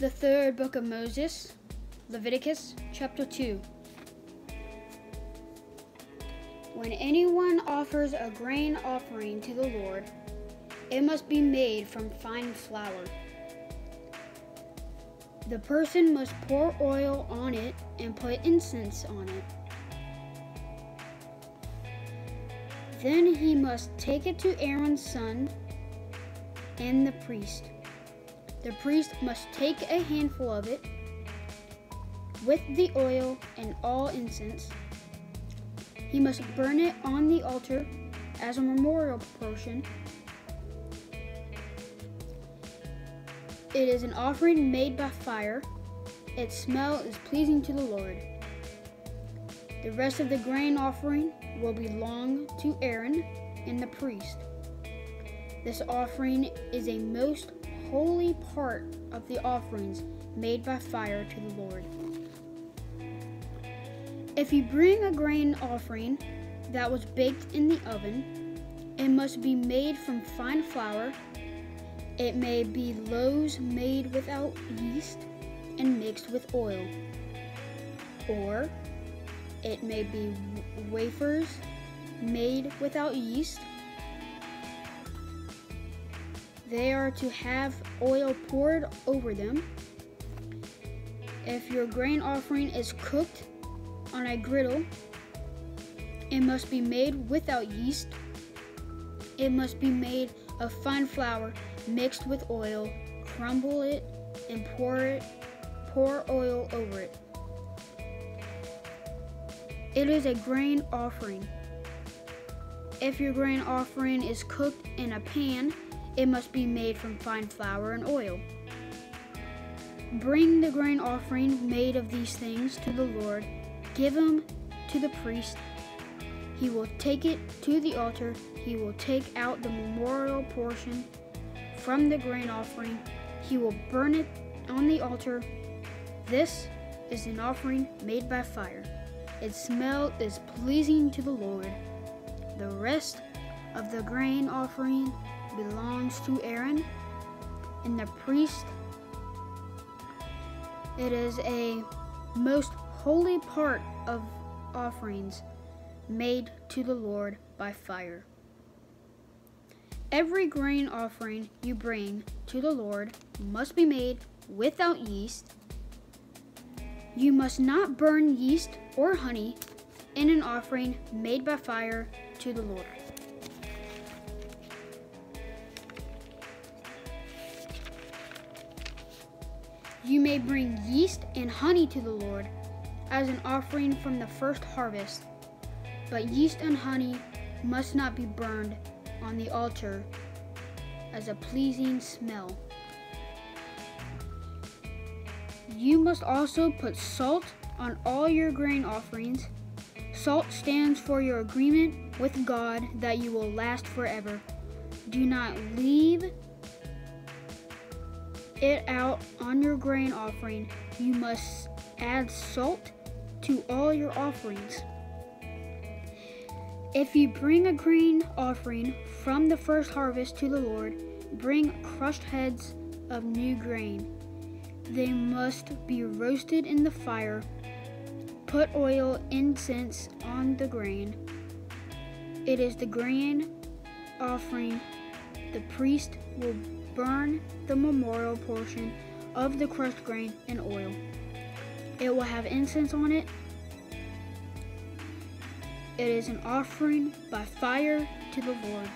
The third book of Moses, Leviticus chapter 2. When anyone offers a grain offering to the Lord, it must be made from fine flour. The person must pour oil on it and put incense on it. Then he must take it to Aaron's son and the priest. The priest must take a handful of it with the oil and all incense. He must burn it on the altar as a memorial portion. It is an offering made by fire. Its smell is pleasing to the Lord. The rest of the grain offering will belong to Aaron and the priest. This offering is a most holy part of the offerings made by fire to the Lord. If you bring a grain offering that was baked in the oven, it must be made from fine flour. It may be loaves made without yeast and mixed with oil, or it may be wafers made without yeast. They are to have oil poured over them. If your grain offering is cooked on a griddle, it must be made without yeast. It must be made of fine flour mixed with oil. Crumble it and pour oil over it. It is a grain offering. If your grain offering is cooked in a pan, it must be made from fine flour and oil. Bring the grain offering made of these things to the Lord. Give them to the priest. He will take it to the altar. He will take out the memorial portion from the grain offering. He will burn it on the altar. This is an offering made by fire. Its smell is pleasing to the Lord. The rest of the grain offering belongs to Aaron and the priest. It is a most holy part of offerings made to the Lord by fire. Every grain offering you bring to the Lord must be made without yeast. You must not burn yeast or honey in an offering made by fire to the Lord. You may bring yeast and honey to the Lord as an offering from the first harvest, but yeast and honey must not be burned on the altar as a pleasing smell. You must also put salt on all your grain offerings. Salt stands for your agreement with God that you will last forever. Do not leave it out on your grain offering. You must add salt to all your offerings. If you bring a grain offering from the first harvest to the Lord, bring crushed heads of new grain. They must be roasted in the fire. Put oil, incense on the grain. It is the grain offering. The priest will burn the memorial portion of the crushed grain in oil. It will have incense on it. It is an offering by fire to the Lord.